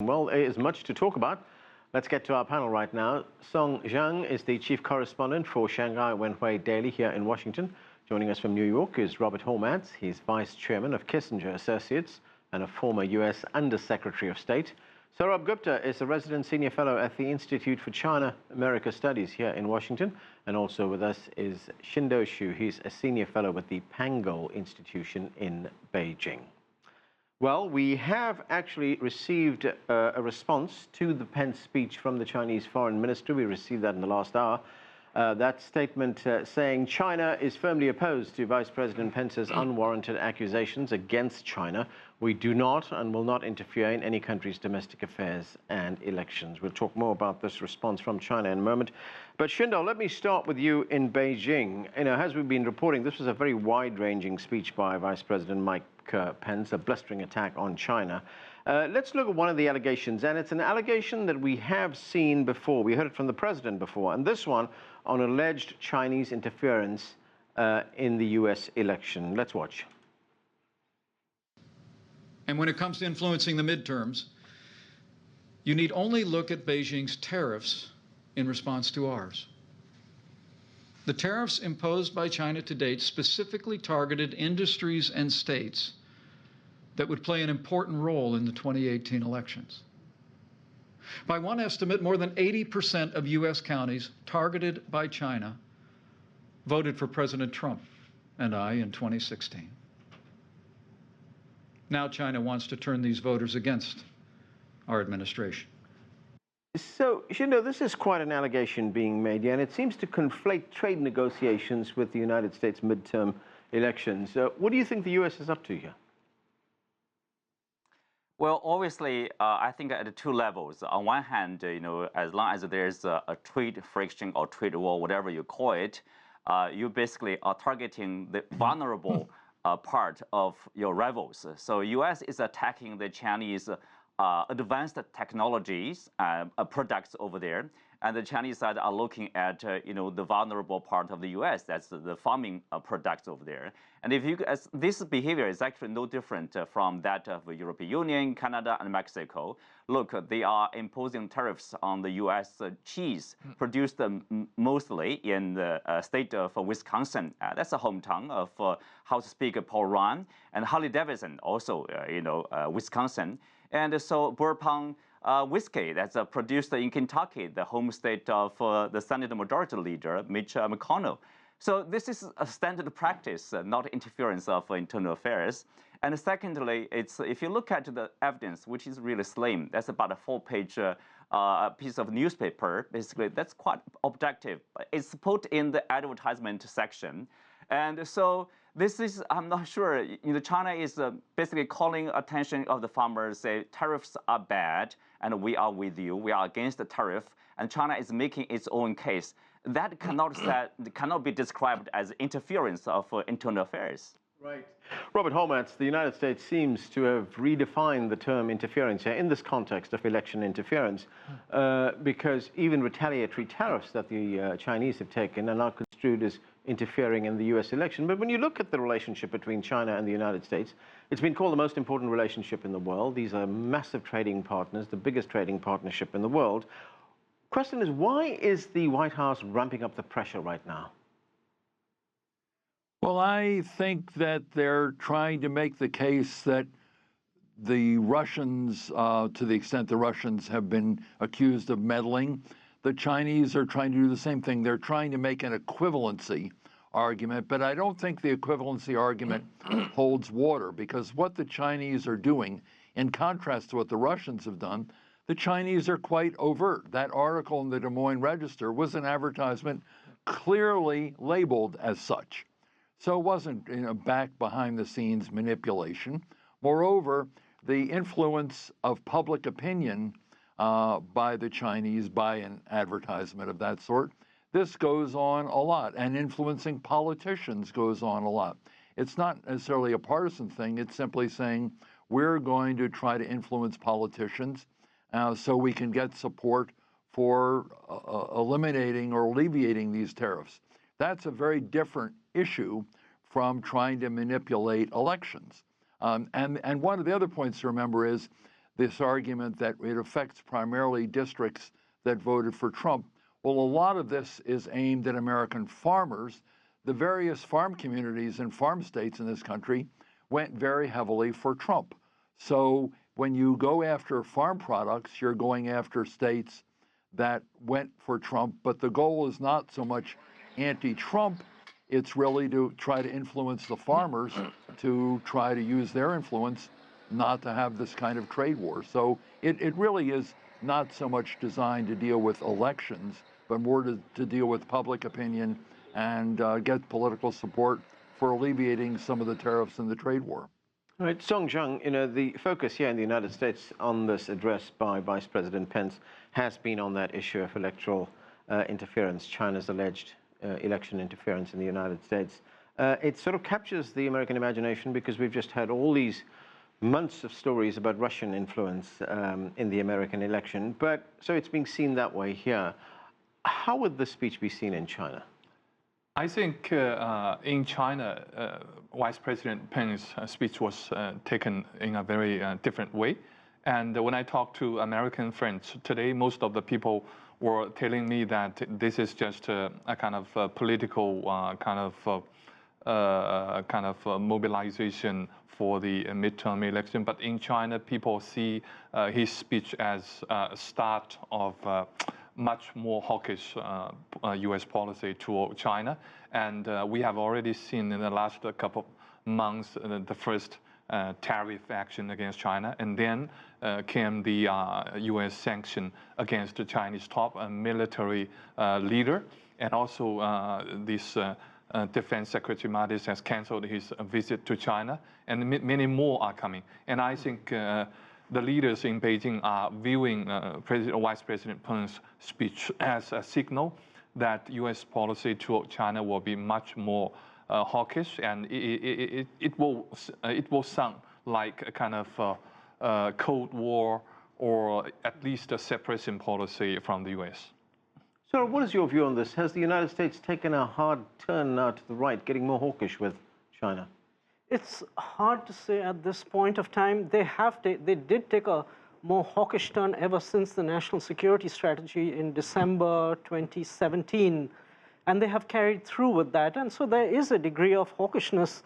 Well, there is much to talk about. Let's get to our panel right now. Zhang is the Chief Correspondent for Shanghai Wen Hui Daily here in Washington. Joining us from New York is Robert Hormats. He's Vice Chairman of Kissinger Associates and a former U.S. Undersecretary of State. Sourabh Gupta is a resident senior fellow at the Institute for China-America Studies here in Washington. And also with us is Qinduo Xu. He's a senior fellow with the Pangoal Institution in Beijing. Well, we have actually received a response to the Pence speech from the Chinese Foreign Minister. We received that in the last hour. That statement saying China is firmly opposed to Vice President Pence's unwarranted accusations against China. We do not and will not interfere in any country's domestic affairs and elections. We'll talk more about this response from China in a moment. But Qinduo, let me start with you in Beijing. You know, as we've been reporting, this was a very wide-ranging speech by Vice President Mike Pence, a blustering attack on China. Let's look at one of the allegations, and it's an allegation that we have seen before. We heard it from the president before, and this one on alleged Chinese interference in the U.S. election. Let's watch. And when it comes to influencing the midterms, you need only look at Beijing's tariffs in response to ours. The tariffs imposed by China to date specifically targeted industries and states that would play an important role in the 2018 elections. By one estimate, more than 80% of U.S. counties targeted by China voted for President Trump and I in 2016. Now China wants to turn these voters against our administration. So, Qinduo, this is quite an allegation being made, and it seems to conflate trade negotiations with the United States midterm elections. What do you think the U.S. is up to here? Well, obviously, I think at two levels. On one hand, as long as there's a trade friction or trade war, whatever you call it, you basically are targeting the vulnerable part of your rivals. So U.S. is attacking the Chinese advanced technologies products over there, and the Chinese side are looking at the vulnerable part of the U.S. That's the farming products over there. And if you this behavior is actually no different from that of the European Union, Canada, and Mexico. Look, they are imposing tariffs on the U.S. Cheese produced mostly in the state of Wisconsin. That's a hometown of House Speaker Paul Ryan, and Harley Davidson also, Wisconsin. And so bourbon whiskey that's produced in Kentucky, the home state of the Senate Majority Leader, Mitch McConnell. So this is a standard practice, not interference of internal affairs. And secondly, it's if you look at the evidence, which is really slim, that's about a 4-page piece of newspaper. Basically, that's quite objective. It's put in the advertisement section. And so this is, I'm not sure, China is basically calling attention of the farmers, say tariffs are bad, and we are with you, we are against the tariff, and China is making its own case. That cannot be described as interference of internal affairs. Right. Robert Hormats, the United States seems to have redefined the term interference here in this context of election interference, because even retaliatory tariffs that the Chinese have taken are now construed as interfering in the U.S. election. But when you look at the relationship between China and the United States, it's been called the most important relationship in the world. These are massive trading partners, the biggest trading partnership in the world. Question is, why is the White House ramping up the pressure right now? Well, I think that they're trying to make the case that the Russians, to the extent the Russians have been accused of meddling, the Chinese are trying to do the same thing. They're trying to make an equivalency argument, but I don't think the equivalency argument holds water, because what the Chinese are doing, in contrast to what the Russians have done, the Chinese are quite overt. That article in the Des Moines Register was an advertisement clearly labeled as such. So it wasn't back behind the scenes manipulation. Moreover, the influence of public opinion by the Chinese by an advertisement of that sort, this goes on a lot, and influencing politicians goes on a lot. It's not necessarily a partisan thing. It's simply saying we're going to try to influence politicians so we can get support for eliminating or alleviating these tariffs. That's a very different issue from trying to manipulate elections. And one of the other points to remember is this argument that it affects primarily districts that voted for Trump. Well, a lot of this is aimed at American farmers. The various farm communities and farm states in this country went very heavily for Trump. So when you go after farm products, you're going after states that went for Trump, but the goal is not so much anti-Trump, it's really to try to influence the farmers to try to use their influence not to have this kind of trade war. So it really is not so much designed to deal with elections, but more to deal with public opinion and get political support for alleviating some of the tariffs in the trade war. All right, Zhang, you know, the focus here in the United States on this address by Vice President Pence has been on that issue of electoral interference, China's alleged election interference in the United States. It sort of captures the American imagination because we've just had all these months of stories about Russian influence in the American election, but so it's being seen that way here. How would this speech be seen in China? I think in China, Vice President Pence's speech was taken in a very different way. And when I talked to American friends today, most of the people were telling me that this is just a kind of political kind of mobilization for the midterm election. But in China, people see his speech as a start of much more hawkish U.S. policy toward China. And we have already seen in the last couple of months the first tariff action against China. And then came the U.S. sanction against the Chinese top military leader. And also this Defense Secretary Mattis has canceled his visit to China. And many more are coming. And I think the leaders in Beijing are viewing Vice President Pence's speech as a signal that U.S. policy toward China will be much more hawkish, and it will sound like a kind of Cold War or at least a separation policy from the U.S. So what is your view on this? Has the United States taken a hard turn now to the right, getting more hawkish with China? It's hard to say at this point of time. They did take a more hawkish turn ever since the national security strategy in December 2017, and they have carried through with that. And so there is a degree of hawkishness,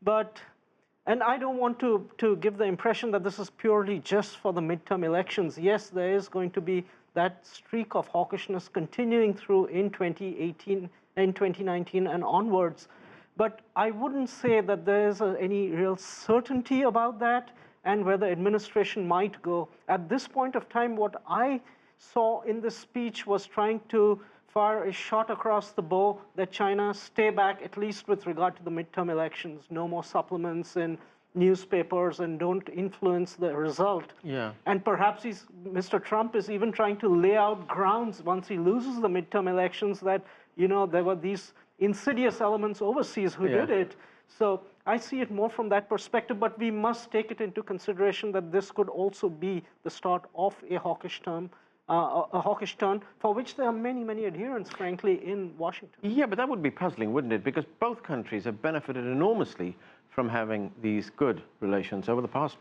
and I don't want to give the impression that this is purely just for the midterm elections. Yes, there is going to be that streak of hawkishness continuing through in 2018 and 2019 and onwards. But I wouldn't say that there is any real certainty about that and where the administration might go. At this point of time, what I saw in this speech was trying to fire a shot across the bow that China stay back, at least with regard to the midterm elections. No more supplements in newspapers and don't influence the result. Yeah. And perhaps Mr. Trump is even trying to lay out grounds once he loses the midterm elections that, you know, there were these insidious elements overseas who did it. So I see it more from that perspective, but we must take it into consideration that this could also be the start of a hawkish turn, for which there are many, many adherents, frankly, in Washington. Yeah, but that would be puzzling, wouldn't it? Because both countries have benefited enormously from having these good relations over the past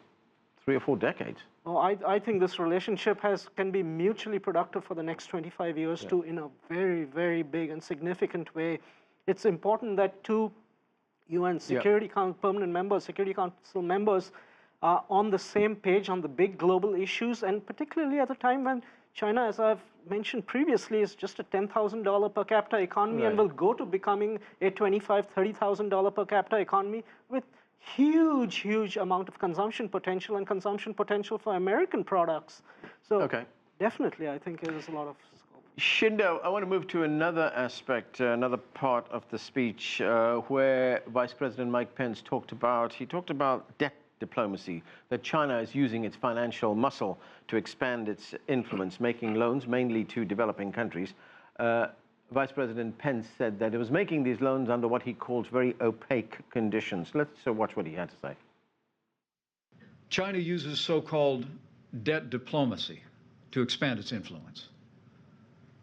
3 or 4 decades. Oh, I think this relationship can be mutually productive for the next 25 years too, in a very, very big and significant way. It's important that two UN Security Permanent members, Security Council members, are on the same page on the big global issues, and particularly at a time when China, as I've mentioned previously, is just a $10,000 per capita economy and will go to becoming a $25,000, $30,000 per capita economy with huge, huge amount of consumption potential and consumption potential for American products. So definitely, I think there is a lot of scope. Qinduo, I want to move to another aspect, another part of the speech where Vice President Mike Pence talked about debt diplomacy, that China is using its financial muscle to expand its influence, making loans mainly to developing countries. Vice President Pence said that it was making these loans under what he calls very opaque conditions. Let's watch what he had to say. China uses so-called debt diplomacy to expand its influence.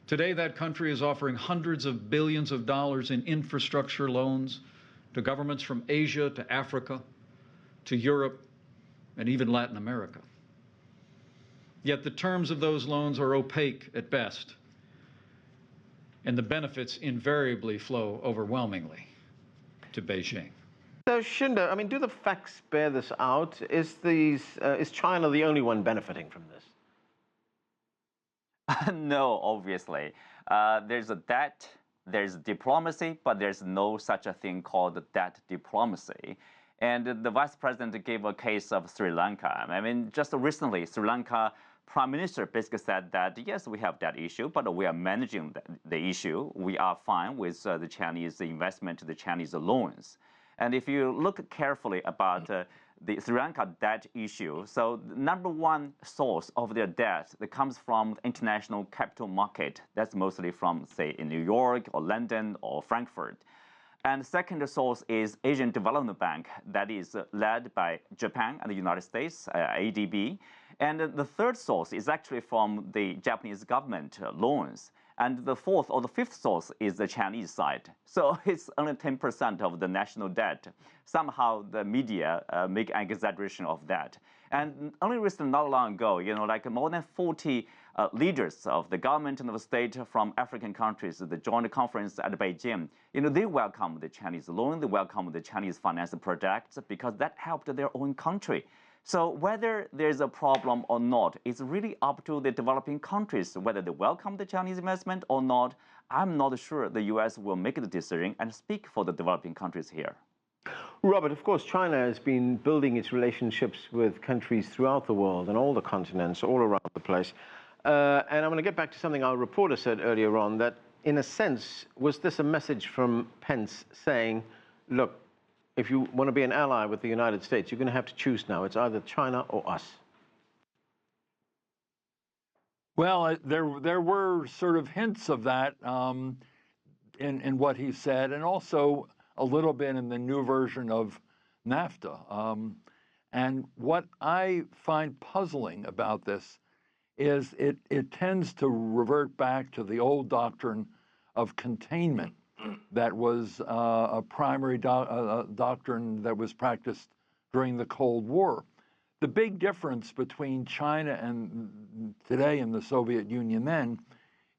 Today, that country is offering hundreds of billions of dollars in infrastructure loans to governments from Asia to Africa to Europe and even Latin America. Yet the terms of those loans are opaque at best, and the benefits invariably flow overwhelmingly to Beijing. So, Qinduo, I mean, do the facts bear this out? Is China the only one benefiting from this? No, obviously. There's a debt, there's diplomacy, but there's no such a thing called debt diplomacy. And the vice president gave a case of Sri Lanka. I mean, just recently, Sri Lanka prime minister basically said that, yes, we have that issue, but we are managing the issue. We are fine with the Chinese investment, the Chinese loans. And if you look carefully about the Sri Lanka debt issue, so the number one source of their debt that comes from the international capital market. That's mostly from, say, in New York or London or Frankfurt. And the second source is Asian Development Bank, that is led by Japan and the United States, ADB. And the third source is actually from the Japanese government loans. And the fourth or the fifth source is the Chinese side. So it's only 10% of the national debt. Somehow the media make an exaggeration of that. And only recently, not long ago, like more than 40 leaders of the government and of the state from African countries, the joint conference at Beijing, they welcome the Chinese loan, they welcome the Chinese finance projects because that helped their own country. So whether there's a problem or not, it's really up to the developing countries, whether they welcome the Chinese investment or not. I'm not sure the U.S. will make the decision and speak for the developing countries here. Robert, of course, China has been building its relationships with countries throughout the world and all the continents, all around the place. And I'm going to get back to something our reporter said earlier on, that in a sense, was this a message from Pence saying, look, if you want to be an ally with the United States, you're going to have to choose now. It's either China or us. Well, there were sort of hints of that in what he said, and also a little bit in the new version of NAFTA. And what I find puzzling about this is it tends to revert back to the old doctrine of containment that was a primary doctrine that was practiced during the Cold War. The big difference between China and today and the Soviet Union then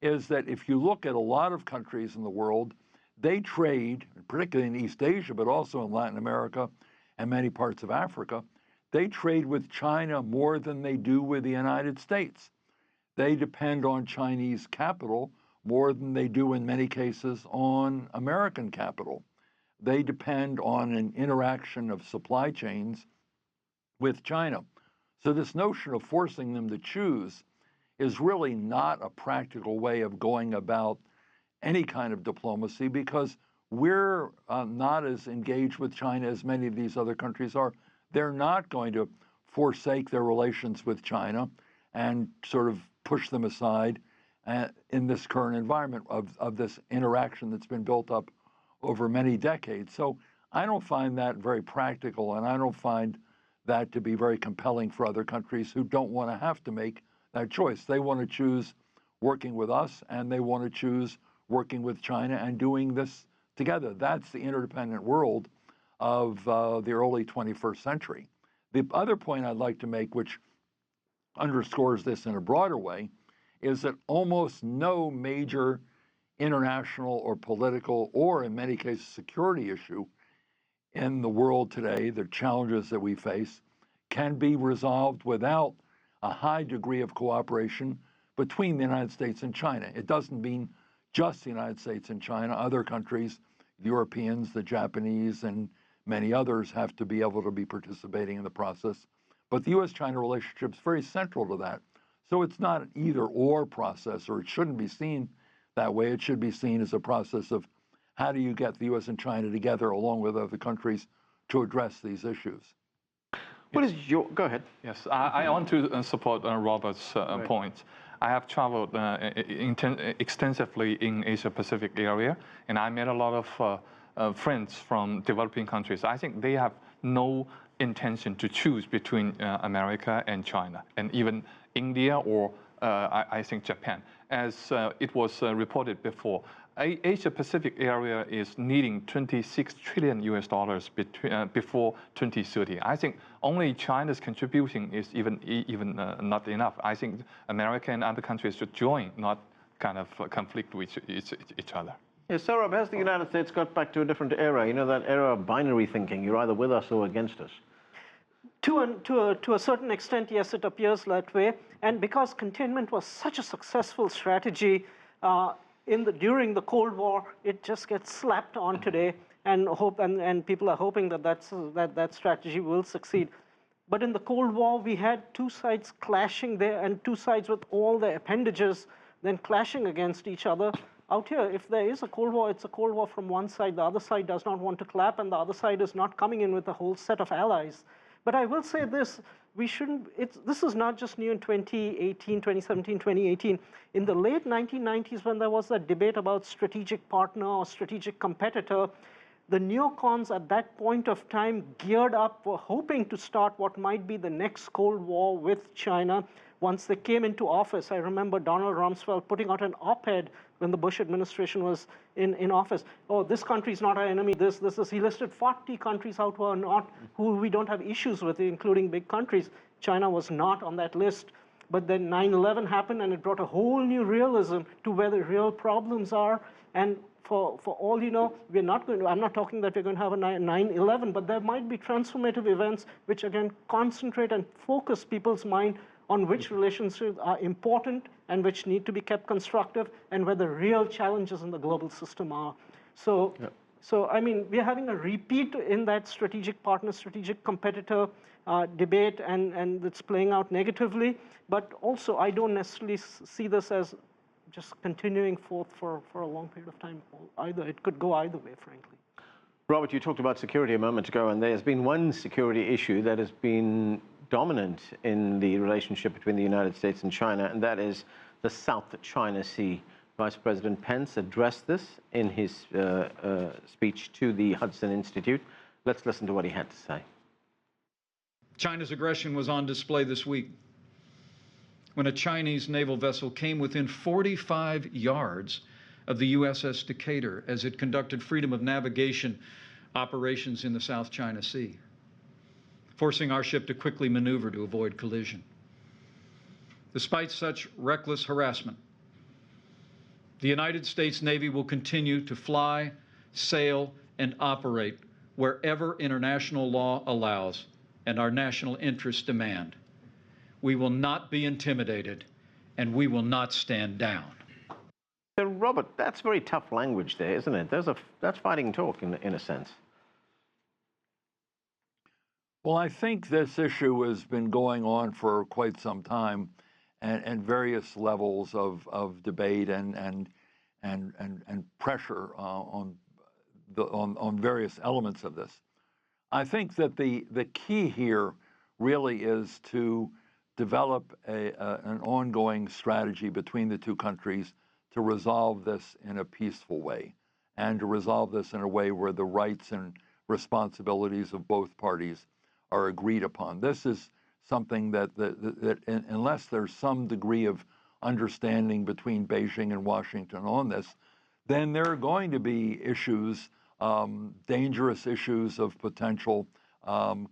is that if you look at a lot of countries in the world, they trade, particularly in East Asia, but also in Latin America and many parts of Africa, they trade with China more than they do with the United States. They depend on Chinese capital more than they do in many cases on American capital. They depend on an interaction of supply chains with China. So this notion of forcing them to choose is really not a practical way of going about any kind of diplomacy, because we're not as engaged with China as many of these other countries are. They're not going to forsake their relations with China and sort of push them aside in this current environment of this interaction that's been built up over many decades. So I don't find that very practical, and I don't find that to be very compelling for other countries who don't want to have to make that choice. They want to choose working with us, and they want to choose working with China and doing this together. That's the interdependent world of the early 21st century. The other point I'd like to make, which underscores this in a broader way, is that almost no major international or political, or in many cases security issue in the world today, the challenges that we face, can be resolved without a high degree of cooperation between the United States and China. It doesn't mean just the United States and China. Other countries, the Europeans, the Japanese, and many others have to be able to be participating in the process. But the U.S.-China relationship is very central to that. So it's not an either-or process, or it shouldn't be seen that way. It should be seen as a process of how do you get the U.S. and China together along with other countries to address these issues. What is your, go ahead. Yes, I want to support Robert's point. I have traveled extensively in Asia-Pacific area, and I met a lot of friends from developing countries. I think they have no intention to choose between America and China, and even India or I think Japan. As it was reported before, Asia-Pacific area is needing $26 trillion before 2030. I think only China's contribution is even not enough. I think America and other countries should join, not kind of conflict with each other. Yeah, Sourabh, has the United States got back to a different era? You know, that era of binary thinking. You're either with us or against us. To a certain extent, yes, it appears that way. And because containment was such a successful strategy during the Cold War, it just gets slapped on today, and people are hoping that that strategy will succeed. But in the Cold War, we had two sides clashing there, and two sides with all their appendages then clashing against each other. Out here, if there is a Cold War, it's a Cold War from one side. The other side does not want to clap, and the other side is not coming in with a whole set of allies. But I will say this, this is not just new in 2018, 2017, 2018. In the late 1990s, when there was that debate about strategic partner or strategic competitor, the neocons at that point of time geared up, were hoping to start what might be the next Cold War with China. Once they came into office, I remember Donald Rumsfeld putting out an op-ed when the Bush administration was in office. Oh, this country is not our enemy. This. He listed 40 countries out who we don't have issues with, including big countries. China was not on that list. But then 9/11 happened, and it brought a whole new realism to where the real problems are. And for all you know, I'm not talking that we're going to have a 9/11, but there might be transformative events which, again, concentrate and focus people's mind on which relationships are important and which need to be kept constructive, and where the real challenges in the global system are. So I mean, we're having a repeat in that strategic partner, strategic competitor debate, and it's playing out negatively. But also, I don't necessarily see this as just continuing forth for a long period of time. Either it could go either way, frankly. Robert, you talked about security a moment ago, and there's been one security issue that has been dominant in the relationship between the United States and China, and that is the South China Sea. Vice President Pence addressed this in his speech to the Hudson Institute. Let's listen to what he had to say. China's aggression was on display this week when a Chinese naval vessel came within 45 yards of the USS Decatur as it conducted freedom of navigation operations in the South China Sea, forcing our ship to quickly maneuver to avoid collision. Despite such reckless harassment, the United States Navy will continue to fly, sail, and operate wherever international law allows and our national interests demand. We will not be intimidated, and we will not stand down. So, Robert, that's very tough language there, isn't it? That's fighting talk in a sense. Well, I think this issue has been going on for quite some time, and various levels of debate and pressure on various elements of this. I think that the key here really is to develop an ongoing strategy between the two countries to resolve this in a peaceful way, and to resolve this in a way where the rights and responsibilities of both parties are agreed upon. This is something that unless there's some degree of understanding between Beijing and Washington on this, then there are going to be issues, dangerous issues of potential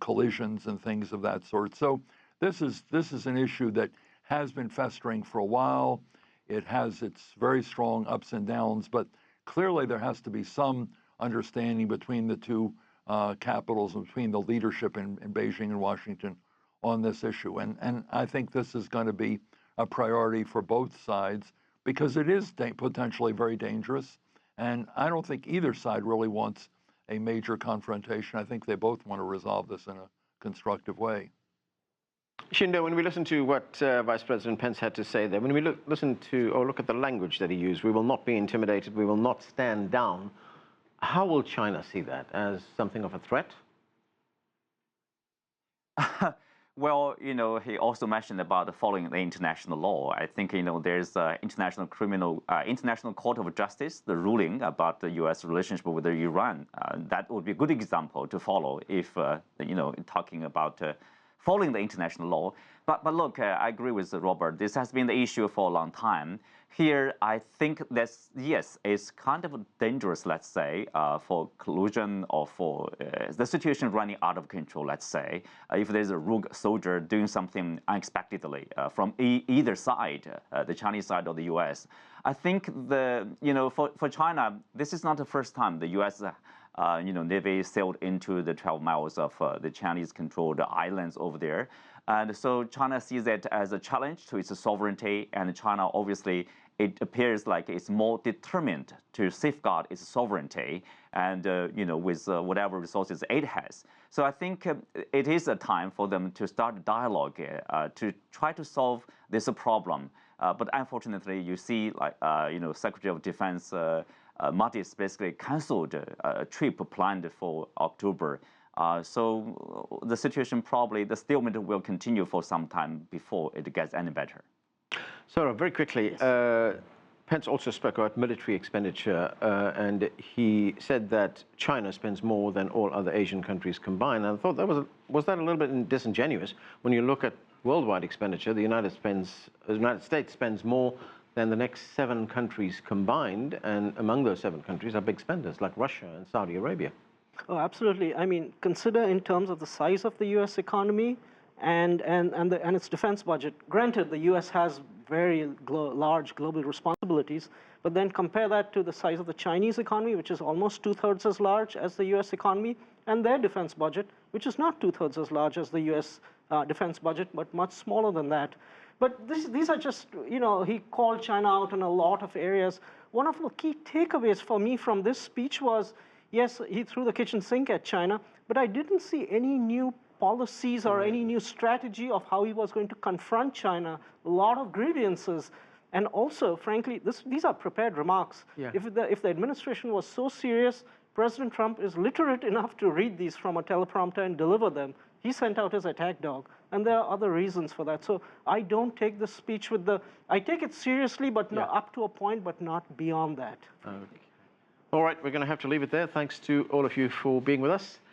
collisions and things of that sort. So this is an issue that has been festering for a while. It has its very strong ups and downs, but clearly there has to be some understanding between the two capitals, between the leadership in Beijing and Washington on this issue. And I think this is going to be a priority for both sides because it is potentially very dangerous. And I don't think either side really wants a major confrontation. I think they both want to resolve this in a constructive way. Qinduo, when we listen to what Vice President Pence had to say there, when we look at the language that he used, we will not be intimidated, we will not stand down. How will China see that? As something of a threat? Well, he also mentioned about following the international law. I think, there's International Court of Justice, the ruling about the U.S. relationship with Iran. That would be a good example to follow if, talking about following the international law. But look, I agree with Robert. This has been the issue for a long time. Here, I think that's, yes, it's kind of dangerous, let's say, for collusion or for the situation running out of control, let's say, if there's a rogue soldier doing something unexpectedly from either side, the Chinese side or the US. I think for China, this is not the first time the US Navy sailed into the 12 miles of the Chinese-controlled islands over there. And so China sees it as a challenge to its sovereignty, and China, obviously, it appears like it's more determined to safeguard its sovereignty and, with whatever resources it has. So I think it is a time for them to start a dialogue to try to solve this problem. But unfortunately, you see, Secretary of Defense Mattis basically canceled a trip planned for October. So the situation probably, the stalemate will continue for some time before it gets any better. So very quickly, yes. Pence also spoke about military expenditure, and he said that China spends more than all other Asian countries combined. And I thought that was that a little bit disingenuous? When you look at worldwide expenditure, the United States spends more than the next 7 countries combined, and among those 7 countries are big spenders like Russia and Saudi Arabia. Oh, absolutely. I mean, consider in terms of the size of the U.S. economy and its defense budget. Granted, the U.S. has very large global responsibilities, but then compare that to the size of the Chinese economy, which is almost 2/3 as large as the U.S. economy, and their defense budget, which is not 2/3 as large as the U.S. Defense budget, but much smaller than that. But these are just, he called China out in a lot of areas. One of the key takeaways for me from this speech was, yes, he threw the kitchen sink at China, but I didn't see any new policies or any new strategy of how he was going to confront China. A lot of grievances. And also, frankly, these are prepared remarks. Yeah. If the administration was so serious, President Trump is literate enough to read these from a teleprompter and deliver them. He sent out his attack dog. And there are other reasons for that. So I don't take this speech I take it seriously, but not up to a point, but not beyond that. Okay. All right, we're going to have to leave it there. Thanks to all of you for being with us.